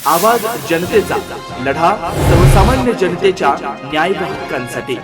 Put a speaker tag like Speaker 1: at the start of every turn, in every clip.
Speaker 1: आवाज जनतेचा, लढा सर्वसामान्य जनतेच्या न्याय व हक्कांसाठी।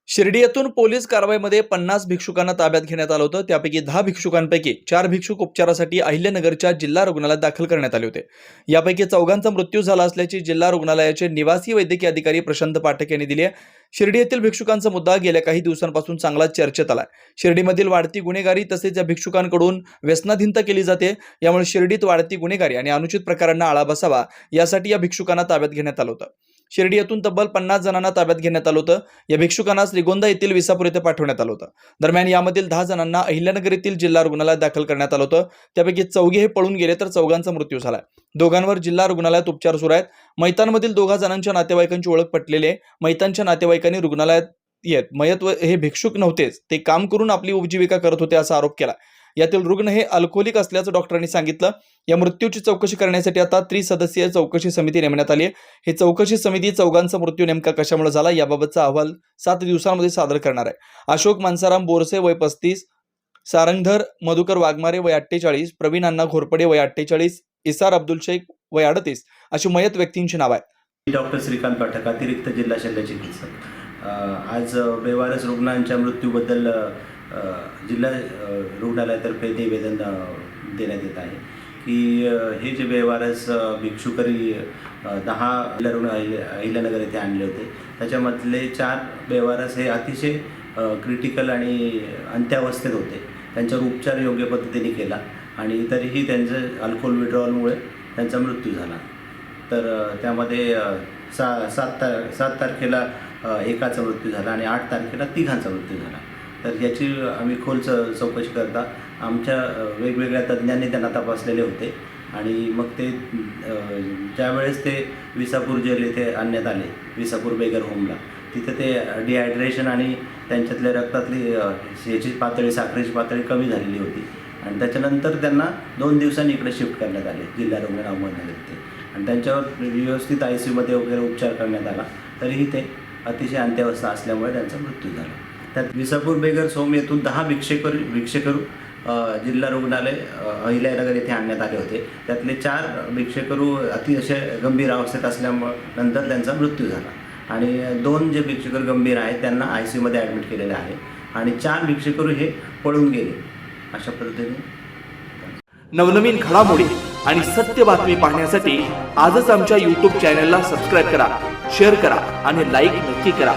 Speaker 1: शिर्डी येथून पोलीस कारवाईमध्ये 50 भिक्षुकांना ताब्यात घेण्यात आलं होतं। त्यापैकी 10 भिक्षुकांपैकी 4 भिक्षुक उपचारासाठी अहिल्यानगरच्या जिल्हा रुग्णालयात दाखल करण्यात आले होते। यापैकी 4 मृत्यू झाला असल्याची जिल्हा रुग्णालयाचे निवासी वैद्यकीय अधिकारी प्रशांत पाठक यांनी दिली आहे। शिर्डी येथील भिक्षुकांचा मुद्दा गेल्या काही दिवसांपासून चांगला चर्चेत आलाय। शिर्डीमधील वाढती गुन्हेगारी तसेच या भिक्षुकांकडून व्यसनाधीनता केली जाते। यामुळे शिर्डीत वाढती गुन्हेगारी आणि अनुचित प्रकारांना आळा बसावा यासाठी या भिक्षुकांना ताब्यात घेण्यात आलं होतं। शिर्डी येथून तब्बल 50 जणांना ताब्यात घेण्यात आलं होतं। या भिक्षुकांना श्रीगोंदा येथील विसापूर येथे पाठवण्यात आलं होतं। दरम्यान यामधील 10 जणांना अहिल्यानगर येथील जिल्हा रुग्णालयात दाखल करण्यात आलं होतं। त्यापैकी 4 हे पळून गेले तर 4 मृत्यू झालाय। दोघांवर जिल्हा रुग्णालयात उपचार सुरू आहेत। मैतांमधील 2 जणांच्या नातेवाईकांची ओळख पटलेली आहे। मैतांच्या नातेवाईकांनी रुग्णालयात येत मयत हे भिक्षुक नव्हतेच, ते काम करून आपली उपजीविका करत होते असा आरोप केला। यातील रुग्ण हे अल्कोहोलिक असल्याचं डॉक्टरांनी सांगितलं। या मृत्यूची चौकशी करण्यासाठी आता त्रिसदस्यीय चौकशी समिती नेमण्यात आली आहे। ही चौकशी समिती 4 मृत्यू नेमका कशामुळे झाला याबाबतचा अहवाल 7 दिवसांमध्ये सादर करणार आहे। अशोक मानसाराम बोरसे वय 35, सारंगधर मधुकर वाघमारे वय 48, प्रवीण अण्णा घोरपडे वय 48, इसार अब्दुल शेख वय 38 अशी मयत व्यक्तींची नाव आहेत।
Speaker 2: डॉक्टर श्रीकांत पाठक, अतिरिक्त जिल्हा शल्य चिकित्सक। आज बेवारस रुग्णांच्या मृत्यूबद्दल जिल्हा रुग्णालयातर्फे निवेदन देण्यात येत आहे की हे जे बेवारस भिक्षुकरी 10 अहिल्यानगर येथे आणले होते, त्याच्यामधले 4 बेवारस हे अतिशय क्रिटिकल आणि अंत्यावस्थेत होते। त्यांच्यावर उपचार योग्य पद्धतीने केला आणि तरीही त्यांचं अल्कोहोल विड्रॉवलमुळे त्यांचा मृत्यू झाला। तर त्यामध्ये 7 तारखेला एकाचा मृत्यू झाला आणि 8 तारखेला 3 मृत्यू झाला। तर याची आम्ही खोल चौकशी करता आमच्या वेगवेगळ्या तज्ज्ञांनी त्यांना तपासलेले होते आणि मग ते ज्यावेळेस ते विसापूर जेल येथे आणण्यात आले, विसापूर बेगर होमला, तिथे ते डिहायड्रेशन आणि त्यांच्यातल्या रक्तातली याची पातळी, साखरेची पातळी कमी झालेली होती आणि त्याच्यानंतर त्यांना 2 दिवसांनी इकडे शिफ्ट करण्यात आले जिल्हा रुग्णालय अहमदनगर येथे आणि त्यांच्यावर व्यवस्थित ICUमध्ये वगैरे उपचार करण्यात आला। तरीही ते अतिशय अंत्यावस्था असल्यामुळे त्यांचा मृत्यू झाला। त्यात विसापूर बेगर्स होम येथून 10 भिक्षेकरू जिल्हा रुग्णालय अहिल्यानगर येथे आणण्यात आले होते। त्यातले 4 भिक्षेकरू अतिशय गंभीर अवस्थेत असल्यामुळे नंतर त्यांचा मृत्यू झाला आणि 2 जे भिक्षेकरू गंभीर आहेत त्यांना ICUमध्ये ॲडमिट केलेले आहे आणि 4 भिक्षेकरू हे पळून गेले। अशा पद्धतीने
Speaker 1: नवनवीन घडामोडी आणि सत्य बातमी पाहण्यासाठी आजच आमच्या YouTube चॅनलला सबस्क्राईब करा, शेअर करा आणि लाईक नक्की करा।